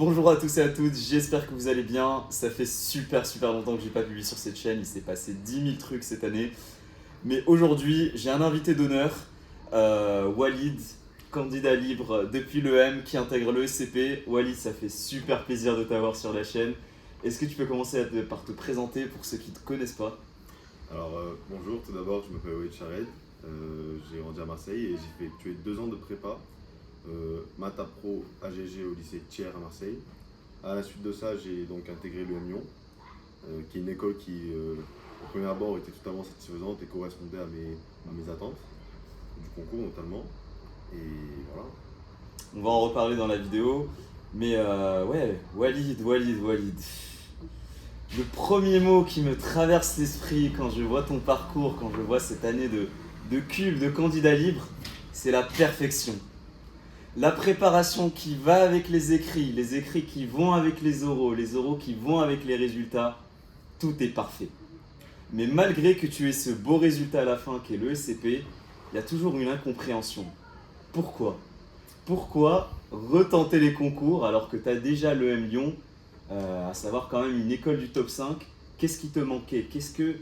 Bonjour à tous et à toutes, j'espère que vous allez bien. Ça fait super longtemps que j'ai pas publié sur cette chaîne, il s'est passé 10 000 trucs cette année. Mais aujourd'hui, j'ai un invité d'honneur, Walid, candidat libre depuis l'EM qui intègre le SCP. Walid, ça fait super plaisir de t'avoir sur la chaîne. Est-ce que tu peux commencer par te présenter pour ceux qui ne te connaissent pas? Bonjour, tout d'abord je m'appelle Walid Chared, j'ai grandi à Marseille et j'ai effectué 2 ans de prépa, Mata Pro AGG au lycée Thiers à Marseille. À la suite de ça, j'ai donc intégré l'UM Lyon, qui est une école qui, au premier abord, était totalement satisfaisante et correspondait à mes attentes, du concours notamment. Et voilà. On va en reparler dans la vidéo. Mais ouais, Walid. Le premier mot qui me traverse l'esprit quand je vois ton parcours, quand je vois cette année de cube, de candidat libre, c'est la perfection. La préparation qui va avec les écrits qui vont avec les oraux qui vont avec les résultats, tout est parfait. Mais malgré que tu aies ce beau résultat à la fin qui est le SCP, il y a toujours une incompréhension. Pourquoi? Pourquoi retenter les concours alors que tu as déjà l'EM Lyon, à savoir quand même une école du top 5? Qu'est-ce qui te manquait? Qu'est-ce qui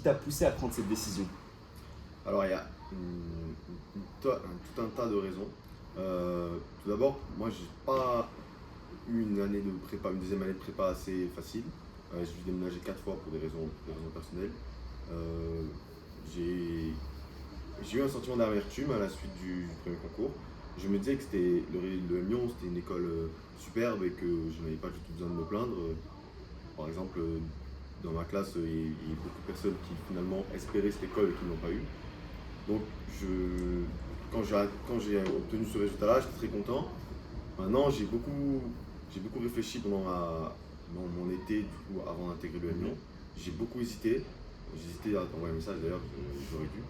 t'a poussé à prendre cette décision? Alors il y a tout un tas de raisons. Tout d'abord, moi j'ai pas eu une année de prépa, une deuxième année de prépa assez facile. J'ai dû déménager 4 fois pour des raisons personnelles. Euh, j'ai eu un sentiment d'amertume à la suite du premier concours. Je me disais que le Lyon, c'était une école superbe et que je n'avais pas du tout besoin de me plaindre. Par exemple, dans ma classe, il y a beaucoup de personnes qui finalement espéraient cette école et qui ne l'ont pas eu. Donc, quand j'ai obtenu ce résultat-là, j'étais très content. Maintenant, j'ai beaucoup réfléchi dans mon été, du coup, avant d'intégrer le Lyon. J'ai beaucoup hésité. J'ai hésité à t'envoyer un message d'ailleurs, j'aurais dû.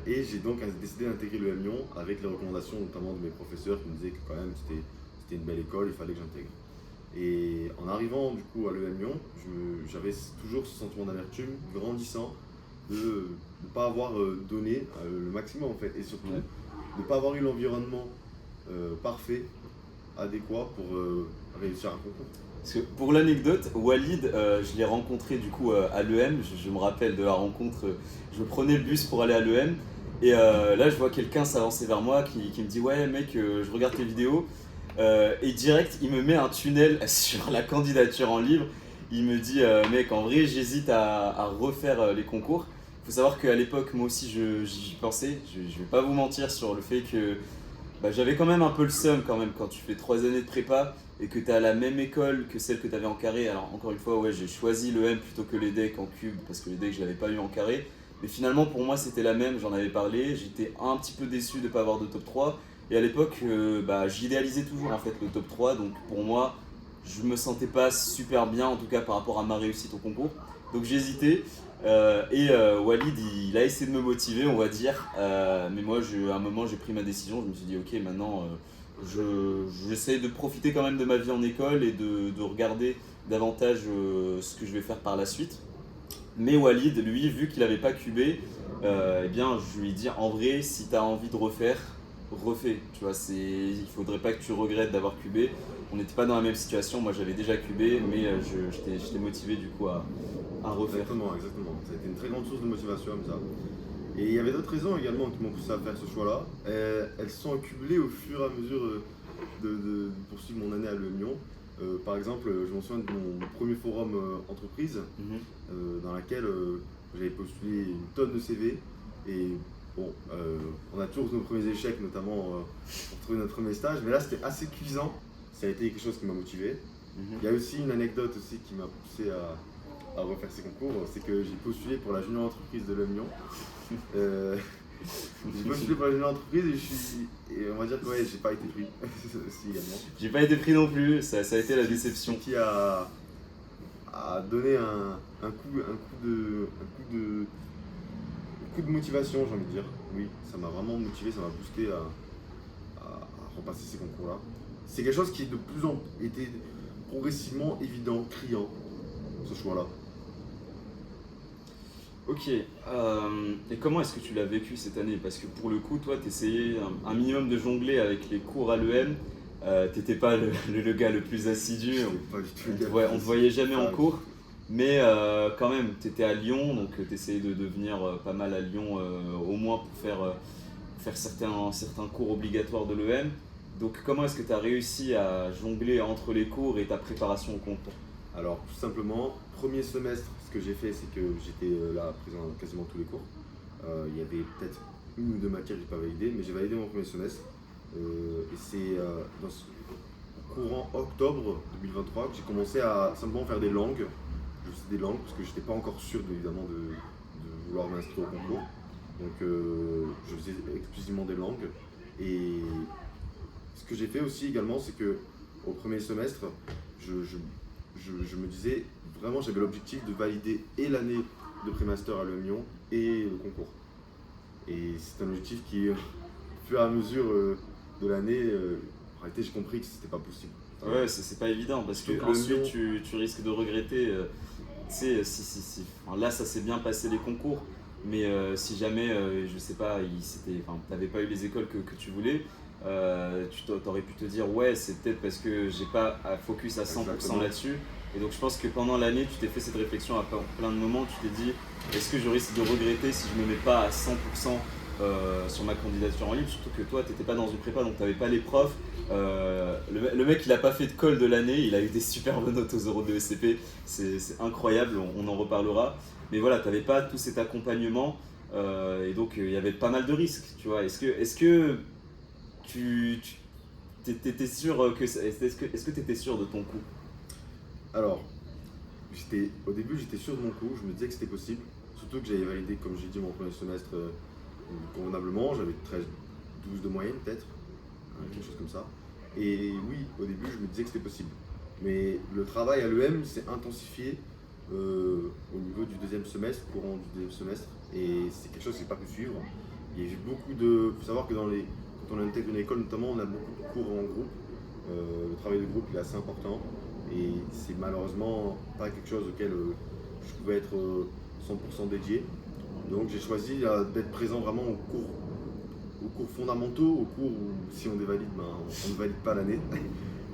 Et j'ai donc décidé d'intégrer le Lyon avec les recommandations notamment de mes professeurs qui me disaient que quand même c'était une belle école, il fallait que j'intègre. Et en arrivant du coup à l'EM Lyon, j'avais toujours ce sentiment d'amertume grandissant de ne pas avoir donné le maximum en fait, et surtout Ouais. de ne pas avoir eu l'environnement parfait, adéquat pour réussir un concours. Parce que pour l'anecdote, Walid, je l'ai rencontré du coup à l'EM. Je me rappelle de la rencontre. Je prenais le bus pour aller à l'EM. Et là, je vois quelqu'un s'avancer vers moi qui me dit: Ouais, mec, je regarde tes vidéos. Et direct, il me met un tunnel sur la candidature en libre. Il me dit: Mec, en vrai, j'hésite à refaire les concours. Il faut savoir qu'à l'époque, moi aussi, j'y pensais. Je vais pas vous mentir sur le fait que j'avais quand même un peu le seum quand même quand tu fais 3 années de prépa et que tu es à la même école que celle que tu avais en carré. Alors encore une fois, ouais, j'ai choisi le M plutôt que les decks en cube parce que les decks je l'avais pas eu en carré. Mais finalement pour moi c'était la même, j'en avais parlé, j'étais un petit peu déçu de ne pas avoir de top 3. Et à l'époque j'idéalisais toujours en fait le top 3, donc pour moi je me sentais pas super bien en tout cas par rapport à ma réussite au concours. Donc j'hésitais. Walid il a essayé de me motiver on va dire, mais moi à un moment j'ai pris ma décision, je me suis dit ok maintenant j'essaie de profiter quand même de ma vie en école et de regarder davantage ce que je vais faire par la suite. Mais Walid lui vu qu'il n'avait pas cubé, eh bien je lui ai dit en vrai si tu as envie de refaire, refais, tu vois, il faudrait pas que tu regrettes d'avoir cubé. On n'était pas dans la même situation, moi j'avais déjà cubé mais j'étais motivé du coup à refaire. Exactement. Ça a été une très grande source de motivation comme ça. Et il y avait d'autres raisons également qui m'ont poussé à faire ce choix-là. Elles sont accumulées au fur et à mesure de poursuivre mon année à l'EM Lyon. Par exemple, je me souviens de mon premier forum entreprise, Mhm. dans laquelle j'avais postulé une tonne de CV. Et bon, on a toujours nos premiers échecs, notamment pour trouver notre premier stage. Mais là, c'était assez cuisant. Ça a été quelque chose qui m'a motivé. Mhm. Il y a aussi une anecdote aussi qui m'a poussé à refaire ces concours, c'est que j'ai postulé pour la junior entreprise de l'EM Lyon. J'ai postulé pour la junior entreprise et on va dire que ouais, j'ai pas été pris aussi également. J'ai pas été pris non plus, ça a été la déception. Ce qui a donné un coup de motivation, j'ai envie de dire. Oui, ça m'a vraiment motivé, ça m'a boosté à repasser ces concours-là. C'est quelque chose qui est de plus en était progressivement évident, criant, ce choix-là. Ok, et comment est-ce que tu l'as vécu cette année? Parce que pour le coup, toi, tu essayais un minimum de jongler avec les cours à l'EM T'étais pas le gars le plus assidu, J'étais pas du tout le gars on te voyait jamais en ça. cours, mais quand même, t'étais à Lyon, donc t'essayais de venir pas mal à Lyon, au moins pour faire certains cours obligatoires de l'EM. Donc comment est-ce que tu as réussi à jongler entre les cours et ta préparation au concours? Alors, tout simplement, premier semestre, ce que j'ai fait, c'est que j'étais là présent dans quasiment tous les cours. Il y avait peut-être une ou deux matières que j'ai pas validées, mais j'ai validé mon premier semestre. Et c'est dans ce courant octobre 2023 que j'ai commencé à simplement faire des langues. Je faisais des langues parce que j'étais pas encore sûr évidemment de vouloir m'inscrire au concours. Donc je faisais exclusivement des langues. Et ce que j'ai fait aussi également, c'est que au premier semestre, je me disais vraiment, j'avais l'objectif de valider et l'année de pré-master à l'EM Lyon et le concours. Et c'est un objectif qui, au fur et à mesure de l'année, en réalité, j'ai compris que c'était pas possible. Enfin, Ouais, c'est pas évident parce que surtout que le ensuite Lyon- tu risques de regretter. Tu sais, si. Enfin, là, ça s'est bien passé les concours, mais si jamais, je sais pas, t'avais pas eu les écoles que tu voulais, t'aurais pu te dire, ouais, c'est peut-être parce que j'ai pas à focus à 100% Exactement. là-dessus. Et donc, je pense que pendant l'année, tu t'es fait cette réflexion à plein de moments. Tu t'es dit, est-ce que je risque de regretter si je me mets pas à 100% sur ma candidature en libre? Surtout que toi, t'étais pas dans une prépa, donc t'avais pas les profs. Le mec, il a pas fait de colle de l'année, il a eu des superbes notes aux euros de ESCP, c'est incroyable, on en reparlera. Mais voilà, tu n'avais pas tout cet accompagnement et donc il y avait pas mal de risques, tu vois. Est-ce que t'étais sûr est-ce que tu étais sûr de ton coup? Alors, au début, j'étais sûr de mon coup, je me disais que c'était possible. Surtout que j'avais validé, comme j'ai dit, mon premier semestre convenablement. J'avais 13, 12 de moyenne peut-être, quelque chose comme ça. Et oui, au début, je me disais que c'était possible. Mais le travail à l'EM s'est intensifié au niveau du deuxième semestre, courant du deuxième semestre. Et c'est quelque chose que j'ai pas pu suivre. Il y a eu beaucoup de. Il faut savoir que quand on intègre une école, notamment, on a beaucoup de cours en groupe. Le travail de groupe il est assez important. Et c'est malheureusement pas quelque chose auquel je pouvais être 100% dédié. Donc j'ai choisi d'être présent vraiment aux cours fondamentaux, aux cours où si on dévalide, ben, on ne valide pas l'année.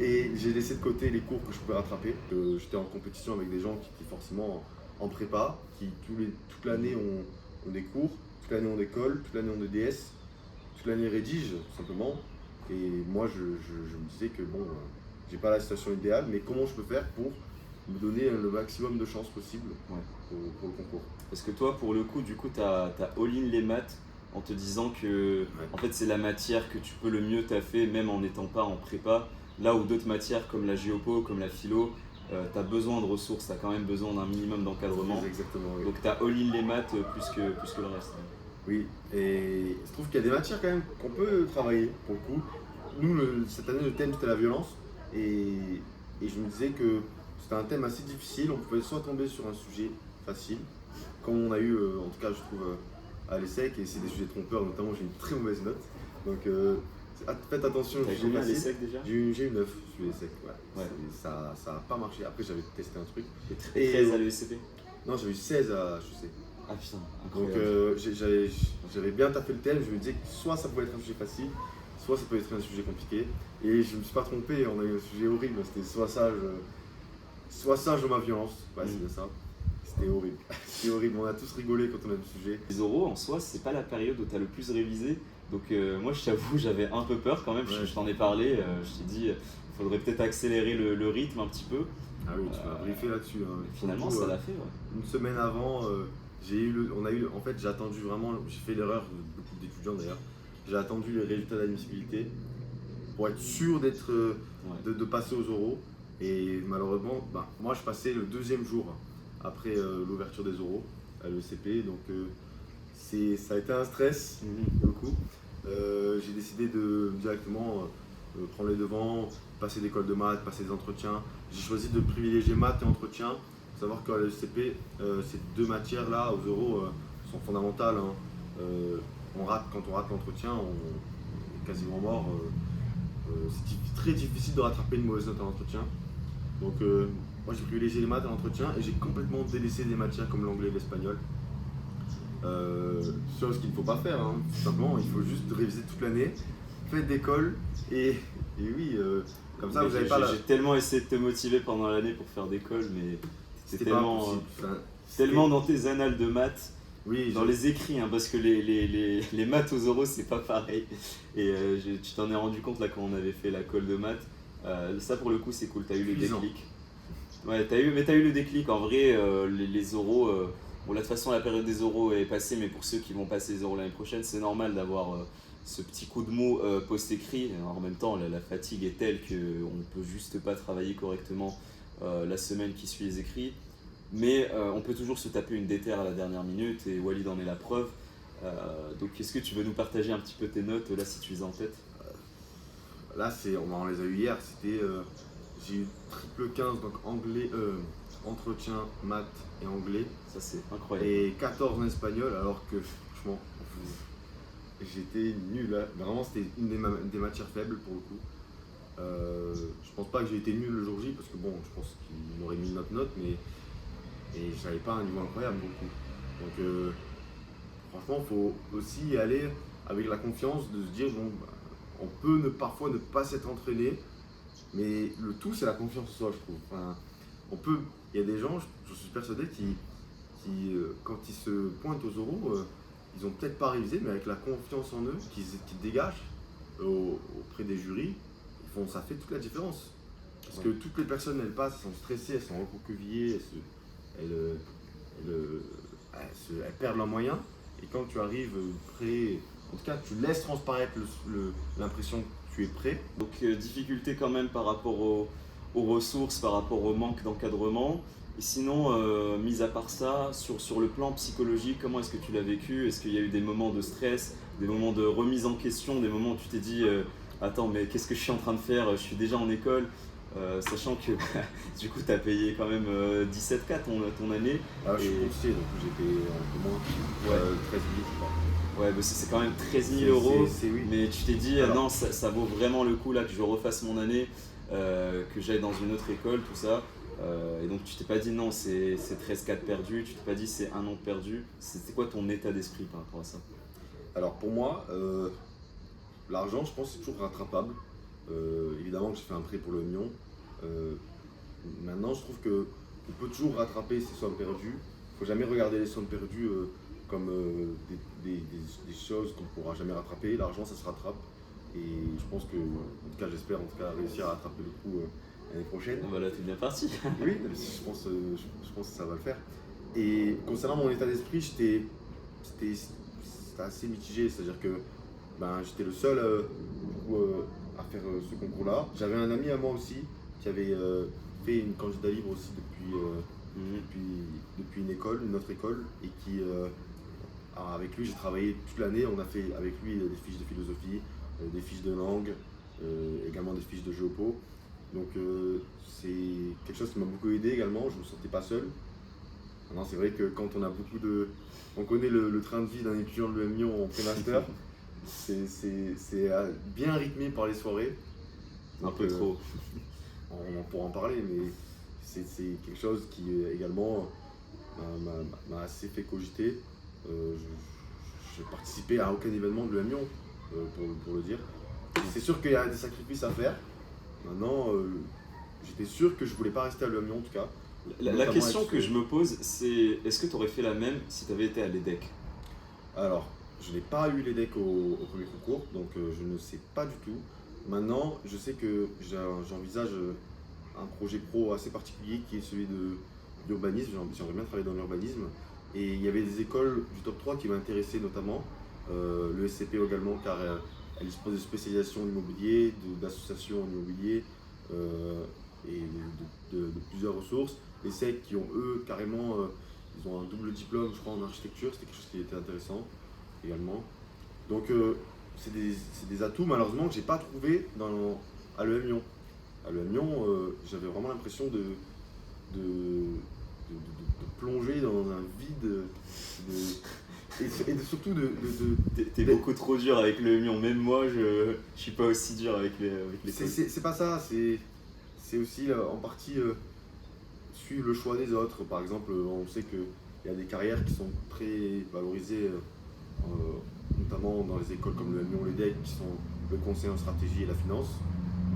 Et j'ai laissé de côté les cours que je pouvais rattraper. J'étais en compétition avec des gens qui étaient forcément en prépa, qui toute l'année ont des cours, toute l'année ont des cols, toute l'année ont des DS, toute l'année rédigent tout simplement. Et moi je me disais que bon, j'ai pas la situation idéale, mais comment je peux faire pour me donner le maximum de chances possible Ouais. pour le concours. Parce que toi, pour le coup, du coup, t'as all-in les maths en te disant que en fait, c'est la matière que tu peux le mieux taffer, même en n'étant pas en prépa. Là où d'autres matières comme la géopo, comme la philo, tu as besoin de ressources, tu as quand même besoin d'un minimum d'encadrement. Exactement, oui. Donc tu as all-in les maths plus que le reste. Oui, et il se trouve qu'il y a des matières quand même qu'on peut travailler pour le coup. Nous, cette année, le thème c'était la violence, et je me disais que c'était un thème assez difficile. On pouvait soit tomber sur un sujet facile, comme on a eu, en tout cas, je trouve, à l'ESSEC, et c'est des sujets trompeurs, notamment j'ai une très mauvaise note. Donc faites attention aux T'as sujets combien à faciles. l'ESSEC déjà? J'ai eu 9 sur l'ESSEC, ouais. Ouais. Ça n'a pas marché. Après, j'avais testé un truc. Et 13 à l'ESCP? Non, j'avais eu 16 à HEC. Ah putain, Donc incroyable. j'avais bien tapé le thème, je me disais que soit ça pouvait être un sujet facile, soit ça pouvait être un sujet compliqué. Et je me suis pas trompé, on a eu un sujet horrible, c'était soit sage ou ma violence. Ouais, c'est bien ça. C'était horrible. C'était horrible, on a tous rigolé quand on a vu le sujet. Les oraux en soi, c'est pas la période où tu as le plus révisé. Donc moi, je t'avoue, j'avais un peu peur quand même. Ouais. Je t'en ai parlé. Je t'ai dit, il faudrait peut-être accélérer le rythme un petit peu. Ah oui, tu m'as briefé là-dessus. Hein. Finalement, Surtout, ça l'a fait. Ouais. une semaine avant, en fait, j'ai attendu vraiment, j'ai fait l'erreur de beaucoup d'étudiants d'ailleurs, j'ai attendu les résultats d'admissibilité pour être sûr de passer aux oraux. Et malheureusement, moi je passais le deuxième jour après l'ouverture des oraux à l'ECP, donc ça a été un stress pour le coup. J'ai décidé de directement prendre les devants, passer des cols de maths, passer des entretiens. J'ai choisi de privilégier maths et entretien. Il faut savoir qu'à l'ECP, ces deux matières-là, aux euros, sont fondamentales. Hein. Quand on rate l'entretien, on est quasiment mort. C'est très difficile de rattraper une mauvaise note à l'entretien. Donc, moi j'ai privilégié les maths à l'entretien et j'ai complètement délaissé des matières comme l'anglais et l'espagnol. Chose qu'il ne faut pas faire, hein. Tout simplement, il faut juste réviser toute l'année, faites des cols et Et oui, comme ça, Mais vous n'avez pas la. j'ai tellement essayé de te motiver pendant l'année pour faire d'école, mais c'était C'était pas tellement, impossible. Enfin, tellement dans tes annales de maths, oui, dans les écrits, hein, parce que les maths aux oraux, c'est pas pareil. Et tu t'en es rendu compte là quand on avait fait la colle de maths. Ça pour le coup, c'est cool, t'as eu le Cuisant. déclic. Ouais, t'as eu le déclic. En vrai, les oraux, bon, là, de toute façon, la période des oraux est passée, mais pour ceux qui vont passer les oraux l'année prochaine, c'est normal d'avoir ce petit coup de mou post-écrit. En même temps, la fatigue est telle qu'on ne peut juste pas travailler correctement la semaine qui suit les écrits. Mais on peut toujours se taper une déterre à la dernière minute, et Walid en est la preuve. Donc, est-ce que tu veux nous partager un petit peu tes notes, là, si tu les as en tête? Là, on les a eu hier. J'ai eu triple 15, donc anglais, entretien, maths et anglais. Ça, c'est incroyable. Et 14 en espagnol, alors que franchement, j'étais nul. Hein. Vraiment, c'était une des matières faibles pour le coup. Je pense pas que j'ai été nul le jour J, parce que bon, je pense qu'il m'aurait mis notre note, mais et j'avais pas un niveau incroyable pour le coup. Donc, franchement, il faut aussi y aller avec la confiance de se dire bon, bah, on peut parfois ne pas s'être entraîné, mais le tout c'est la confiance en soi, je trouve. Enfin, il y a des gens, je suis persuadé, quand ils se pointent aux oraux, ils ont peut-être pas révisé, mais avec la confiance en eux qu'ils dégagent auprès des jurys, ça fait toute la différence. Parce que toutes les personnes, elles passent, elles sont stressées, elles sont recroquevillées, elles perdent leurs moyens. Et quand tu arrives prêt, en tout cas, tu laisses transparaître l'impression que tu es prêt. Donc difficulté quand même par rapport aux ressources, par rapport au manque d'encadrement. Et sinon, mis à part ça, sur le plan psychologique, comment est-ce que tu l'as vécu? Est-ce qu'il y a eu des moments de stress, des moments de remise en question, des moments où tu t'es dit attends, mais qu'est-ce que je suis en train de faire? Je suis déjà en école. Sachant que du coup tu as payé quand même 17K ton année. Ah, je suis boursier, donc j'ai payé un peu moins, 13 000 je crois. Ouais, bah c'est quand même 13 000 euros, Oui. mais tu t'es dit Alors, non, ça vaut vraiment le coup là que je refasse mon année, que j'aille dans une autre école, tout ça. Et donc tu t'es pas dit non, c'est 13 4 perdu, tu t'es pas dit c'est un an de perdu. C'était quoi ton état d'esprit par rapport à ça? alors pour moi, l'argent, je pense, c'est toujours rattrapable. Évidemment que j'ai fait un prêt pour le Lyon. Maintenant, je trouve que on peut toujours rattraper ces sommes perdues. Il ne faut jamais regarder les sommes perdues comme des choses qu'on ne pourra jamais rattraper. L'argent, ça se rattrape. Et je pense que, en tout cas, j'espère en tout cas réussir à rattraper le coup l'année prochaine. Voilà, t'es bien parti. Oui, je pense que ça va le faire. Et concernant mon état d'esprit, c'était assez mitigé. C'est-à-dire que j'étais le seul à faire ce concours-là. J'avais un ami à moi aussi qui avait fait une candidat libre aussi depuis une autre école, et avec lui j'ai travaillé toute l'année. On a fait avec lui des fiches de philosophie, des fiches de langue, également des fiches de géopo. Donc c'est quelque chose qui m'a beaucoup aidé également, je ne me sentais pas seul. Maintenant c'est vrai que quand on a on connaît le train de vie d'un étudiant de l'EM en pré-master, c'est bien rythmé par les soirées. Un peu trop. On pourra en parler, mais c'est quelque chose qui également m'a assez fait cogiter. Je participé à aucun événement de l'EM pour le dire. C'est sûr qu'il y a des sacrifices à faire. Maintenant, j'étais sûr que je voulais pas rester à l'EM en tout cas. La question que je me pose, c'est est-ce que tu aurais fait la même si tu avais été à l'EDEC? Alors, je n'ai pas eu l'EDEC au premier concours, donc je ne sais pas du tout. Maintenant, je sais que j'envisage un projet pro assez particulier qui est celui de l'urbanisme. J'aimerais bien travailler dans l'urbanisme. Et il y avait des écoles du top 3 qui m'intéressaient notamment. Le SCP également, car elle dispose de spécialisation en immobilier, d'associations en immobilier et de plusieurs ressources. Les SEC qui ont eux carrément, ils ont un double diplôme je crois en architecture, c'était quelque chose qui était intéressant également. Donc c'est des atouts malheureusement que j'ai pas trouvé à l'EM Lyon. À l'EM Lyon, j'avais vraiment l'impression de plonger dans un vide et surtout T'es beaucoup trop dur avec le Lyon, même moi je suis pas aussi dur avec les c'est pas ça, c'est aussi en partie suivre le choix des autres. Par exemple, on sait qu'il y a des carrières qui sont très valorisées, notamment dans les écoles comme le Lyon, l'EDEC, qui sont le conseil en stratégie et la finance.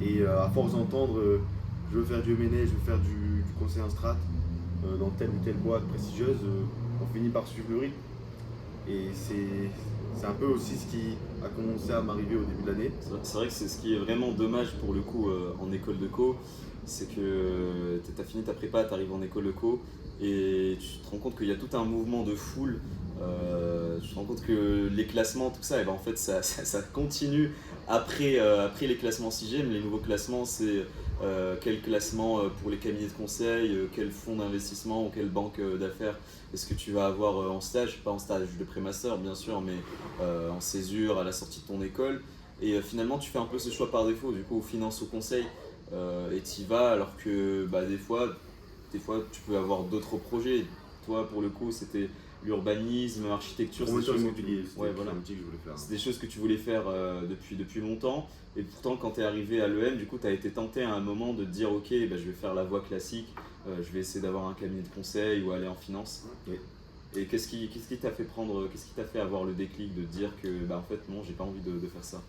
Et à force d'entendre je veux faire du M&A, je veux faire du conseil en strat dans telle ou telle boîte prestigieuse, on finit par suivre le rythme. Et c'est un peu aussi ce qui a commencé à m'arriver au début de l'année. C'est vrai que c'est ce qui est vraiment dommage pour le coup en école de co, c'est que tu as fini ta prépa, tu arrives en école de co et tu te rends compte qu'il y a tout un mouvement de foule. Tu te rends compte que les classements, tout ça, et ben en fait ça continue après les classements 6G, mais les nouveaux classements c'est quel classement pour les cabinets de conseil, quel fonds d'investissement ou quelle banque d'affaires est-ce que tu vas avoir en stage, pas en stage de pré-master bien sûr, mais en césure à la sortie de ton école. Et finalement, tu fais un peu ce choix par défaut, du coup, finance au conseil, et tu y vas alors que bah, des fois, tu peux avoir d'autres projets. Toi, pour le coup, c'était l'urbanisme, l'architecture, c'est des Promoteur choses que immobilier, ouais, c'était voilà. un métier que je voulais faire. C'est des choses que tu voulais faire depuis longtemps. Et pourtant, quand tu es arrivé à l'EM, du coup, tu as été tenté à un moment de te dire ok, bah, je vais faire la voie classique, je vais essayer d'avoir un cabinet de conseil ou aller en finance. Ouais. Et qu'est-ce qui t'a fait prendre, qu'est-ce qui t'a fait avoir le déclic de dire que bah en fait non, j'ai pas envie de faire ça.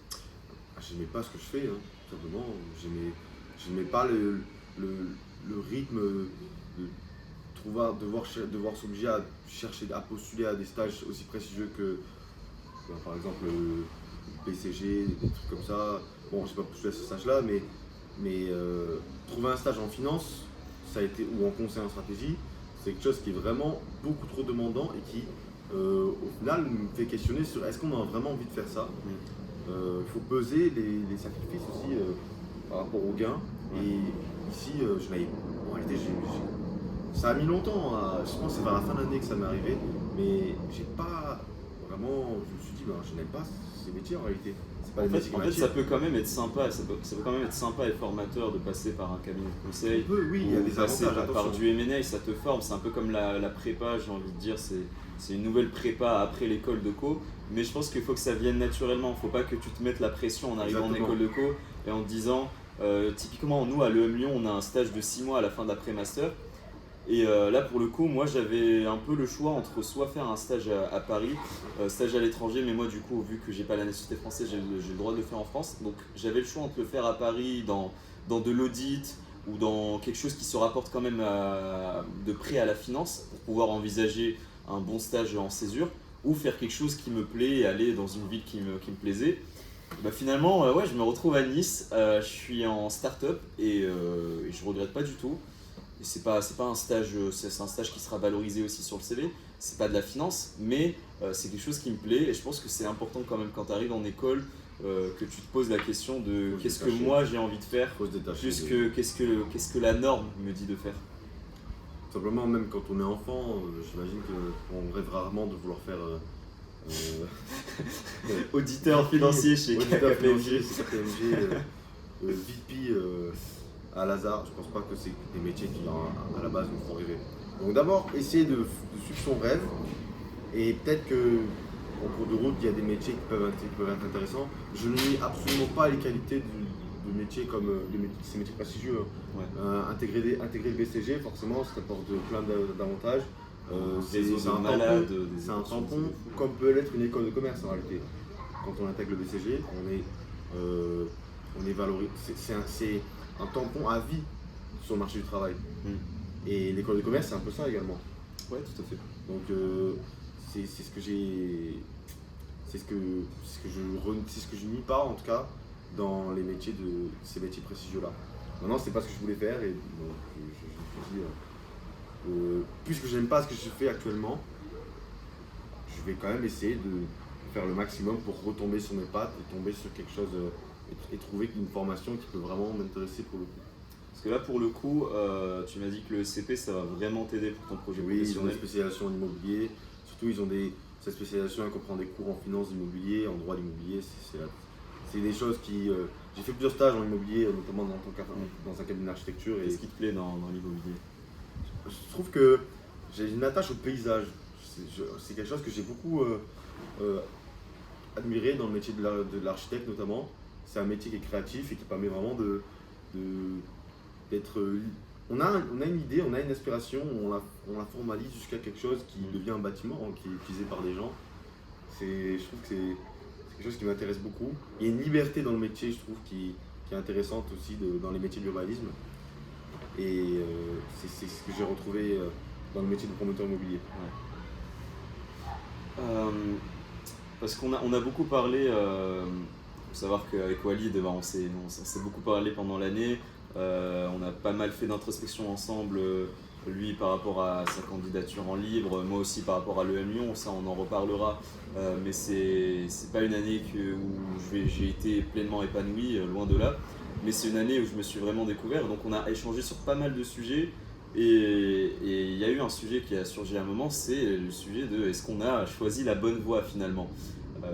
J'aimais pas ce que je fais, hein, tout simplement. J'aimais pas le rythme de devoir s'obliger à chercher, à postuler à des stages aussi prestigieux que, par exemple, le PCG, des trucs comme ça. Bon, j'ai pas postulé à ce stage-là, mais trouver un stage en finance, ça a été, ou en conseil en stratégie, c'est quelque chose qui est vraiment beaucoup trop demandant et qui, au final, me fait questionner sur est-ce qu'on a vraiment envie de faire ça. Il faut peser les sacrifices aussi par rapport aux gains. Ouais. Et ici, je n'avais. En réalité, ça a mis longtemps. Je pense que c'est vers la fin de l'année que ça m'est arrivé. Mais j'ai pas vraiment. Je me suis dit, ben, je n'aime pas ces métiers en réalité. C'est pas En les fait, métiers qui en fait, m'attirent. ça peut quand même être sympa, ça peut quand même être sympa et formateur de passer par un cabinet de conseil. Oui, il y a Ou des passer avantages, par attention. du M&A, ça te forme. C'est un peu comme la prépa, j'ai envie de dire. C'est une nouvelle prépa après l'école de co. Mais je pense qu'il faut que ça vienne naturellement. Il ne faut pas que tu te mettes la pression en arrivant Exactement. en école de co et en te disant, typiquement, nous à l'EM Lyon, on a un stage de 6 mois à la fin d'après-master. Et là, pour le coup, moi, j'avais un peu le choix entre soit faire un stage à Paris, stage à l'étranger, mais moi, du coup, vu que j'ai pas la nationalité française, j'ai le droit de le faire en France. Donc, j'avais le choix entre le faire à Paris, dans de l'audit ou dans quelque chose qui se rapporte quand même de près à la finance pour pouvoir envisager un bon stage en césure ou faire quelque chose qui me plaît et aller dans une ville qui me plaisait. Bah finalement, ouais, je me retrouve à Nice, je suis en start-up et je regrette pas du tout. Et c'est pas un stage, c'est un stage qui sera valorisé aussi sur le CV. C'est pas de la finance, mais c'est quelque chose qui me plaît et je pense que c'est important quand même quand tu arrives en école que tu te poses la question de Faut se qu'est-ce que détacher. moi j'ai envie de faire, Faut se détacher. plus que qu'est-ce que la norme me dit de faire. Simplement, même quand on est enfant, j'imagine qu'on rêve rarement de vouloir faire. Auditeur financier chez Auditeur financier KPMG. chez KPMG, VP à Lazare, je pense pas que c'est des métiers qui à la base nous font rêver. Donc d'abord, essayer de suivre son rêve et peut-être que en cours de route, il y a des métiers qui peuvent être intéressants. Je ne nie absolument pas les qualités de métiers comme ces métiers prestigieux. Ouais. Intégrer le BCG, forcément, ça apporte plein d'avantages. Réseau C'est de un malades, tampon, des c'est un opportunités tampon de fou. comme peut l'être une école de commerce en réalité. Quand on intègre le BCG, on est valorisé. C'est un tampon à vie sur le marché du travail. Et l'école de commerce, c'est un peu ça également. Ouais, tout à fait. Donc c'est ce que j'ai, c'est ce que je nie pas en tout cas dans les métiers ces métiers prestigieux là. Maintenant, c'est pas ce que je voulais faire et donc, je me suis dit, puisque j'aime pas ce que je fais actuellement, je vais quand même essayer de faire le maximum pour retomber sur mes pattes et tomber sur quelque chose et trouver une formation qui peut vraiment m'intéresser pour le coup. Parce que là, pour le coup, tu m'as dit que le SCP, ça va vraiment t'aider pour ton projet Oui, ils ont des professionnel. spécialisations en immobilier, surtout cette spécialisation elle comprend des cours en finance d'immobilier, en droit d'immobilier, c'est des choses qui... j'ai fait plusieurs stages en immobilier, notamment dans un cabinet d'architecture. Et Qu'est-ce qui te plaît dans l'immobilier? je trouve que j'ai une attache au paysage. C'est quelque chose que j'ai beaucoup admiré dans le métier de l'architecte notamment. C'est un métier qui est créatif et qui permet vraiment d'être... On a une idée, on a une aspiration, on la formalise jusqu'à quelque chose qui devient un bâtiment, qui est utilisé par des gens. Je trouve que c'est quelque chose qui m'intéresse beaucoup. Il y a une liberté dans le métier, je trouve, qui qui est intéressante aussi dans les métiers de l'urbanisme. Et c'est ce que j'ai retrouvé dans le métier de promoteur immobilier. Parce on a beaucoup parlé, il faut savoir qu'avec Walid, on s'est beaucoup parlé pendant l'année. On a pas mal fait d'introspection ensemble, lui par rapport à sa candidature en libre, moi aussi par rapport à l'EM Lyon, ça on en reparlera. Mais c'est pas une année où j'ai été pleinement épanoui, loin de là. Mais c'est une année où je me suis vraiment découvert, donc on a échangé sur pas mal de sujets. Et il y a eu un sujet qui a surgi à un moment, c'est le sujet de est-ce qu'on a choisi la bonne voie finalement.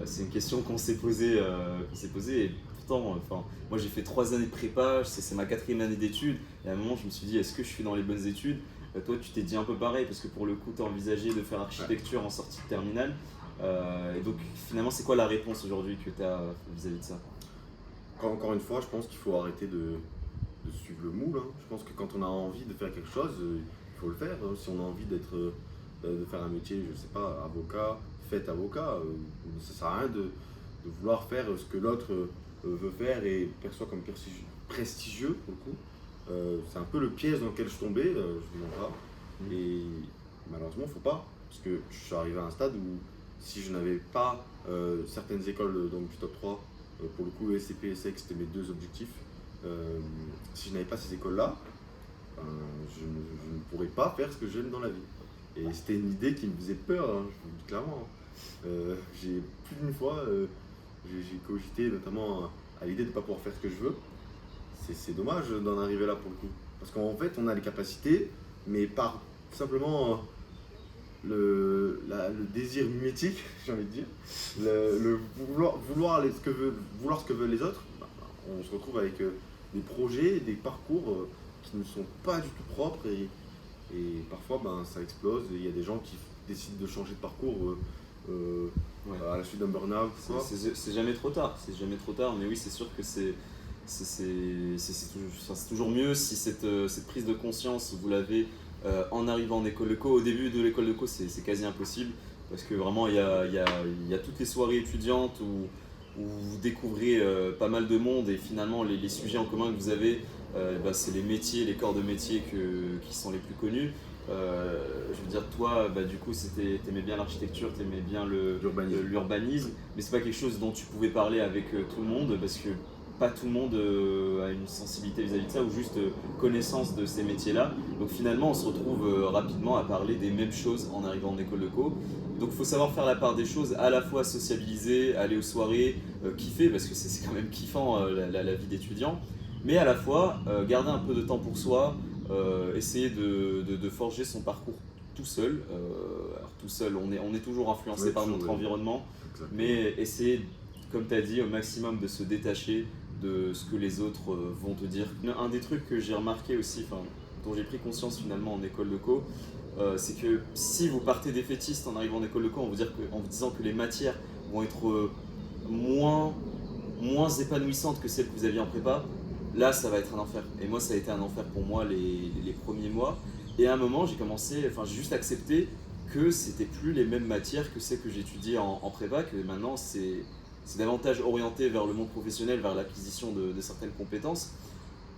C'est une question qu'on s'est posée, et pourtant, moi j'ai fait 3 années de prépa, c'est ma 4e année d'études, et à un moment je me suis dit est-ce que je suis dans les bonnes études. Toi tu t'es dit un peu pareil, parce que pour le coup tu as envisagé de faire architecture en sortie de terminale, et donc finalement c'est quoi la réponse aujourd'hui que tu as vis-à-vis de ça? Encore une fois, je pense qu'il faut arrêter de suivre le moule. Hein. Je pense que quand on a envie de faire quelque chose, il faut le faire. Hein. Si on a envie de faire un métier, je sais pas, avocat, faites avocat. Ça sert à rien de vouloir faire ce que l'autre veut faire et perçoit comme prestigieux pour le coup. C'est un peu le piège dans lequel je suis tombé, je vous mens pas. Et malheureusement, il ne faut pas. Parce que je suis arrivé à un stade où si je n'avais pas certaines écoles donc du top 3, pour le coup, ESCP et SEC, c'était mes 2 objectifs. Si je n'avais pas ces écoles-là, je ne pourrais pas faire ce que j'aime dans la vie. Et c'était une idée qui me faisait peur, hein, je vous le dis clairement. J'ai plus d'une fois, j'ai cogité notamment à l'idée de ne pas pouvoir faire ce que je veux. C'est dommage d'en arriver là pour le coup. Parce qu'en fait, on a les capacités, mais par simplement le désir mimétique, j'ai envie de dire, le vouloir ce que veulent les autres, on se retrouve avec des projets, des parcours qui ne sont pas du tout propres et parfois ça explose et il y a des gens qui décident de changer de parcours à la suite d'un burn-out. C'est jamais trop tard, mais oui c'est sûr que c'est toujours mieux si cette prise de conscience vous l'avez en arrivant en école de co. Au début de l'école de co c'est quasi impossible parce que vraiment il y a toutes les soirées étudiantes où vous découvrez pas mal de monde et finalement les sujets en commun que vous avez, c'est les métiers, les corps de métiers qui sont les plus connus. Je veux dire, toi, du coup, t'aimais bien l'architecture, t'aimais bien l'urbanisme, mais c'est pas quelque chose dont tu pouvais parler avec tout le monde parce que pas tout le monde a une sensibilité vis-à-vis de ça ou juste connaissance de ces métiers-là. Donc finalement, on se retrouve rapidement à parler des mêmes choses en arrivant en école de co. Donc il faut savoir faire la part des choses, à la fois sociabiliser, aller aux soirées, kiffer, parce que c'est quand même kiffant la vie d'étudiant, mais à la fois garder un peu de temps pour soi, essayer de forger son parcours tout seul. Alors tout seul, on est toujours influencé par notre environnement, mais essayer, comme tu as dit, au maximum de se détacher de ce que les autres vont te dire. Un des trucs que j'ai remarqué aussi, dont j'ai pris conscience finalement en école de co, c'est que si vous partez défaitiste en arrivant en école de co en vous disant que les matières vont être moins épanouissantes que celles que vous aviez en prépa, là ça va être un enfer. Et moi ça a été un enfer pour moi les premiers mois. Et à un moment j'ai j'ai juste accepté que c'était plus les mêmes matières que celles que j'étudiais en prépa, que maintenant c'est davantage orienté vers le monde professionnel, vers l'acquisition de certaines compétences.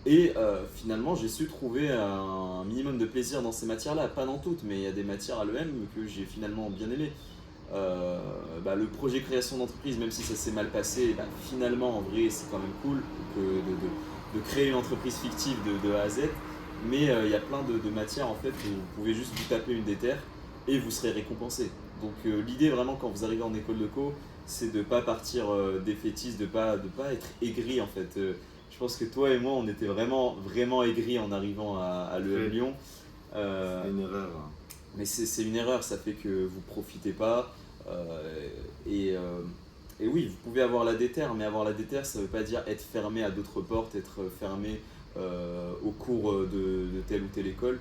Et finalement, j'ai su trouver un minimum de plaisir dans ces matières-là. Pas dans toutes, mais il y a des matières à l'EM que j'ai finalement bien aimées. Le projet création d'entreprise, même si ça s'est mal passé, finalement, en vrai, c'est quand même cool de créer une entreprise fictive de A à Z. Mais il y a plein de matières en fait où vous pouvez juste vous taper une déterre et vous serez récompensé. Donc l'idée vraiment quand vous arrivez en école de co, c'est de ne pas partir défaitiste, de pas être aigri en fait. Je pense que toi et moi, on était vraiment aigris en arrivant à l'EM Lyon. C'est une erreur. Mais c'est une erreur, ça fait que vous ne profitez pas. Et oui, vous pouvez avoir la déterre, mais avoir la déterre, ça ne veut pas dire être fermé à d'autres portes, être fermé au cours de telle ou telle école.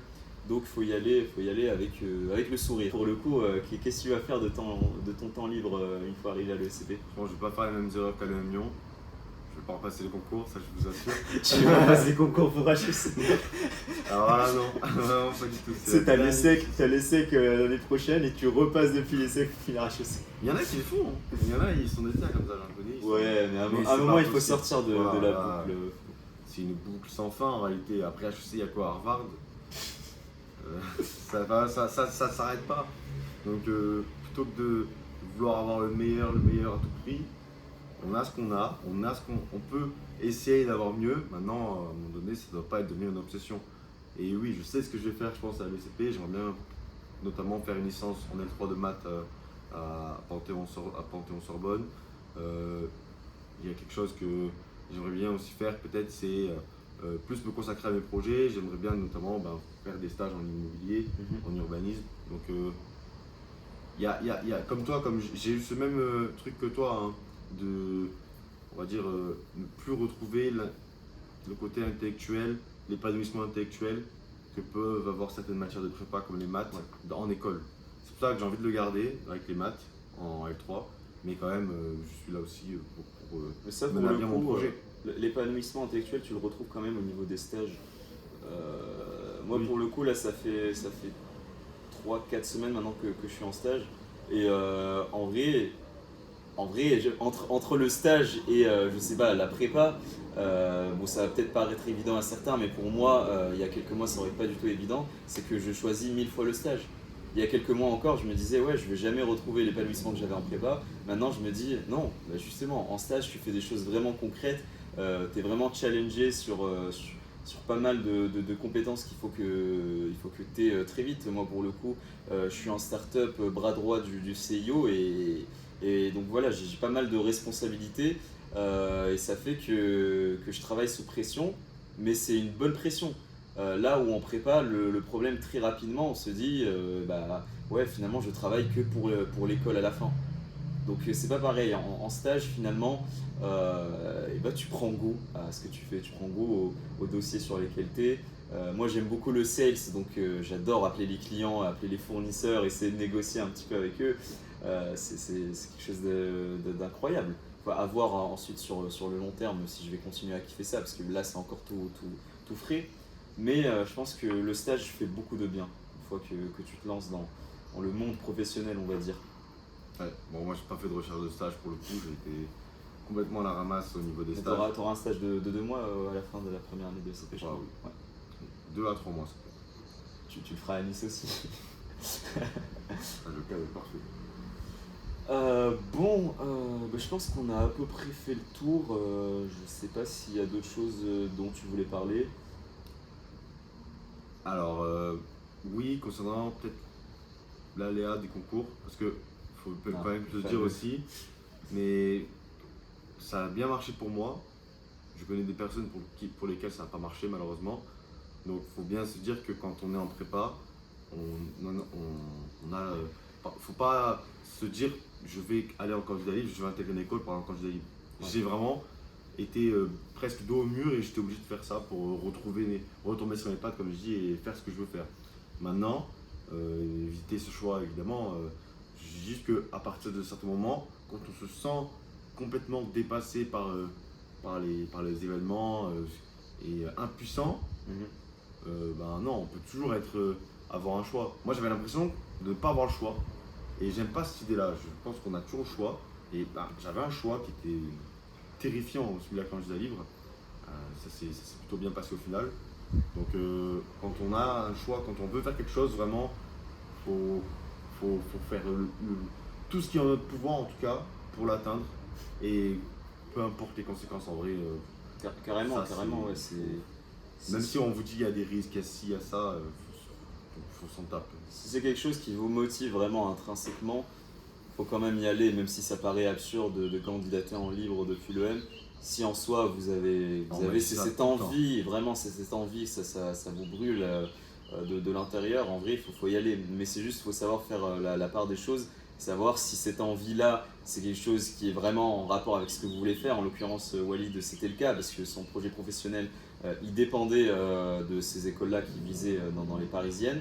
Donc il faut y aller avec le sourire. Pour le coup, qu'est-ce que tu vas faire de ton temps libre une fois arrivé à l'ESCP? Bon, je ne vais pas faire les mêmes erreurs qu'à l'EM Lyon. Je ne vais pas repasser les concours, ça je vous assure. Tu vas passer les concours pour HEC? Alors là non, vraiment pas du tout. T'as l'ESSEC l'année prochaine et tu repasses depuis l'ESSEC pour finir HEC. Il y en a qui le font, hein. Il y en a, ils sont des comme ça, j'en connais. Ouais, mais à un moment il faut sortir de la boucle. c'est une boucle sans fin en réalité. Après HEC, il y a quoi, Harvard? Ça s'arrête pas. Donc plutôt que de vouloir avoir le meilleur à tout prix, on a ce qu'on a, on peut essayer d'avoir mieux. Maintenant, à un moment donné, ça ne doit pas être devenu une obsession. Et oui, je sais ce que je vais faire, je pense, à l'ECP. J'aimerais bien notamment faire une licence en L3 de maths à Panthéon-Sorbonne. Il y a quelque chose que j'aimerais bien aussi faire, peut-être, c'est plus me consacrer à mes projets. J'aimerais bien notamment faire des stages en immobilier, en urbanisme. Donc, il y a, comme toi, comme j'ai eu ce même truc que toi, hein, de, on va dire, ne plus retrouver le côté intellectuel, l'épanouissement intellectuel que peuvent avoir certaines matières de prépa comme les maths en école. C'est pour ça que j'ai envie de le garder avec les maths en L3, mais quand même, je suis là aussi pour Mais ça, pour mener à le bien mon coup, projet. l'épanouissement intellectuel, tu le retrouves quand même au niveau des stages. Moi, Oui. pour le coup, là, ça fait 3-4 semaines maintenant que je suis en stage. Et en vrai, entre le stage et je sais pas, la prépa, bon, ça va peut-être paraître évident à certains, mais pour moi, il y a quelques mois, ça aurait pas du tout évident. C'est que je choisis 1000 fois le stage. Il y a quelques mois encore, je me disais, ouais, je vais jamais retrouver l'épanouissement que j'avais en prépa. Maintenant, je me dis, non, bah justement, en stage, tu fais des choses vraiment concrètes. Tu es vraiment challengé sur pas mal de compétences il faut que tu aies très vite. Moi, pour le coup, je suis en start-up bras droit du CIO et donc voilà, j'ai pas mal de responsabilités et ça fait que je travaille sous pression, mais c'est une bonne pression. Là où on prépare le problème très rapidement, on se dit, bah ouais, finalement, je travaille que pour l'école à la fin. Donc c'est pas pareil, en stage finalement, et bah, tu prends goût à ce que tu fais, tu prends goût au dossier sur lesquels tu es. Moi j'aime beaucoup le sales, donc j'adore appeler les clients, appeler les fournisseurs, essayer de négocier un petit peu avec eux. C'est quelque chose d'incroyable. À voir ensuite sur le long terme si je vais continuer à kiffer ça, parce que là c'est encore tout frais. Mais je pense que le stage fait beaucoup de bien, une fois que tu te lances dans le monde professionnel, on va dire. Ouais. Bon, moi, j'ai pas fait de recherche de stage pour le coup, j'ai été complètement à la ramasse au niveau des Mais stages. t'auras un stage de 2 mois à la fin de la première année de CP, je crois. Oui. Ouais. 2 à 3 mois, ça fait. Tu le feras à Nice aussi. Ah, le cas est parfait. Bon, bah, je pense qu'on a à peu près fait le tour. Je sais pas s'il y a d'autres choses dont tu voulais parler. Alors, oui, concernant peut-être l'aléa des concours, parce que faut quand même te le dire fameux. aussi, mais ça a bien marché pour moi. Je connais des personnes pour lesquelles ça n'a pas marché malheureusement. Donc il faut bien se dire que quand on est en prépa, faut pas se dire je vais aller en candidat libre, je vais intégrer une école pour aller en candidat libre. Ouais. J'ai vraiment été presque dos au mur et j'étais obligé de faire ça pour retomber sur mes pattes comme je dis et faire ce que je veux faire. Maintenant, éviter ce choix évidemment, juste qu'à partir de certains moments, quand on se sent complètement dépassé par les événements et impuissant, ben non, on peut toujours avoir un choix. Moi j'avais l'impression de ne pas avoir le choix et j'aime pas cette idée-là. Je pense qu'on a toujours le choix et ben, j'avais un choix qui était terrifiant, celui de la candidat libre. Ça s'est plutôt bien passé au final. Donc quand on a un choix, quand on veut faire quelque chose, vraiment, faut faire tout ce qui est en notre pouvoir en tout cas pour l'atteindre et peu importe les conséquences en vrai. Carrément, Ça, carrément, ouais, même si on vous dit il y a des risques, il y a ci, il y a ça, faut s'en taper. si c'est quelque chose qui vous motive vraiment intrinsèquement, faut quand même y aller, même si ça paraît absurde de candidater en libre depuis l'EM. Si en soi vous avez On m'a dit ça cette tout le temps. envie, vraiment c'est cette envie, ça vous brûle de l'intérieur, en vrai faut y aller. Mais c'est juste, faut savoir faire la part des choses, savoir si cette envie-là c'est quelque chose qui est vraiment en rapport avec ce que vous voulez faire. En l'occurrence, Walid c'était le cas parce que son projet professionnel il dépendait de ces écoles-là qui visaient dans les parisiennes.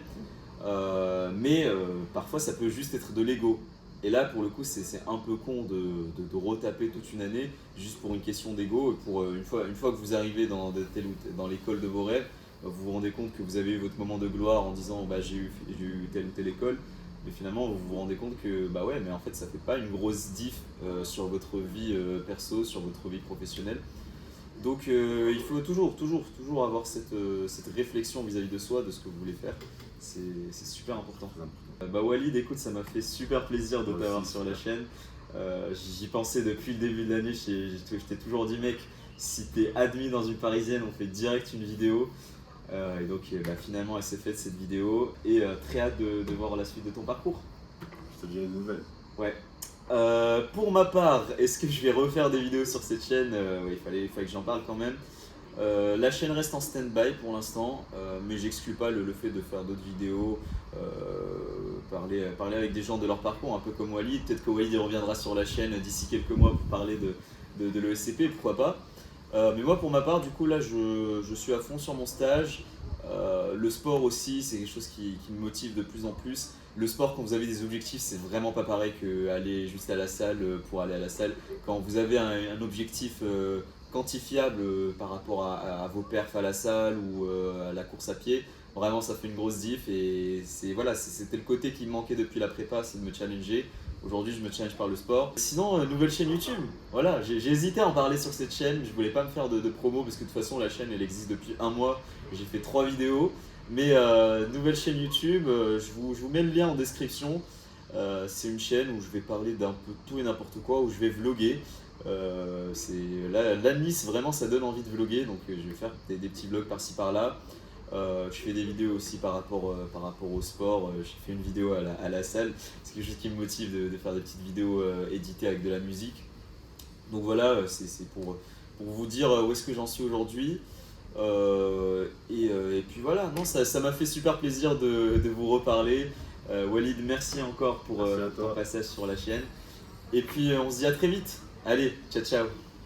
Mais parfois ça peut juste être de l'ego. Et là, pour le coup, c'est un peu con de retaper toute une année juste pour une question d'ego. Et pour une fois que vous arrivez dans l'école de vos rêves, vous vous rendez compte que vous avez eu votre moment de gloire en disant bah, j'ai eu telle ou telle école. Mais finalement, vous vous rendez compte que bah ouais, mais en fait, ça fait pas une grosse diff sur votre vie perso, sur votre vie professionnelle. Donc il faut toujours avoir cette réflexion vis-à-vis de soi, de ce que vous voulez faire. C'est super important. Très important. Bah Walid, écoute, ça m'a fait super plaisir de Moi t'avoir aussi, sur la super. chaîne. J'y pensais depuis le début de l'année, je t'ai toujours dit mec, si t'es admis dans une parisienne, on fait direct une vidéo. Et donc bah, finalement elle s'est faite cette vidéo et très hâte de voir la suite de ton parcours. Je te dirai des nouvelles. Ouais. Pour ma part, est-ce que je vais refaire des vidéos sur cette chaîne? Ouais, il fallait que j'en parle quand même. La chaîne reste en stand-by pour l'instant, mais j'exclus pas le fait de faire d'autres vidéos, parler avec des gens de leur parcours, un peu comme Walid. Peut-être que Walid il reviendra sur la chaîne d'ici quelques mois pour parler de l'ESCP, pourquoi pas. Mais moi pour ma part, du coup là je suis à fond sur mon stage. Le sport aussi, c'est quelque chose qui me motive de plus en plus. Le sport, quand vous avez des objectifs, c'est vraiment pas pareil qu'aller juste à la salle pour aller à la salle. Quand vous avez un objectif quantifiable par rapport à vos perfs à la salle ou à la course à pied, vraiment ça fait une grosse diff et voilà, c'était le côté qui me manquait depuis la prépa, c'est de me challenger. Aujourd'hui, je me challenge par le sport. Sinon, nouvelle chaîne YouTube. Voilà, j'ai hésité à en parler sur cette chaîne. Je voulais pas me faire de promo parce que de toute façon, la chaîne elle existe depuis un mois. J'ai fait 3 vidéos. Mais nouvelle chaîne YouTube, je vous mets le lien en description. C'est une chaîne où je vais parler d'un peu tout et n'importe quoi, où je vais vlogger. Là, Nice, vraiment, ça donne envie de vlogger. Donc, je vais faire des petits vlogs par-ci par-là. Je fais des vidéos aussi par rapport au sport. J'ai fait une vidéo à la salle. C'est quelque chose qui me motive de faire des petites vidéos éditées avec de la musique. Donc voilà, c'est pour vous dire où est-ce que j'en suis aujourd'hui. Et puis voilà, non, ça m'a fait super plaisir de vous reparler. Walid, merci encore pour Merci à ton toi. passage sur la chaîne. Et puis on se dit à très vite. Allez, ciao ciao.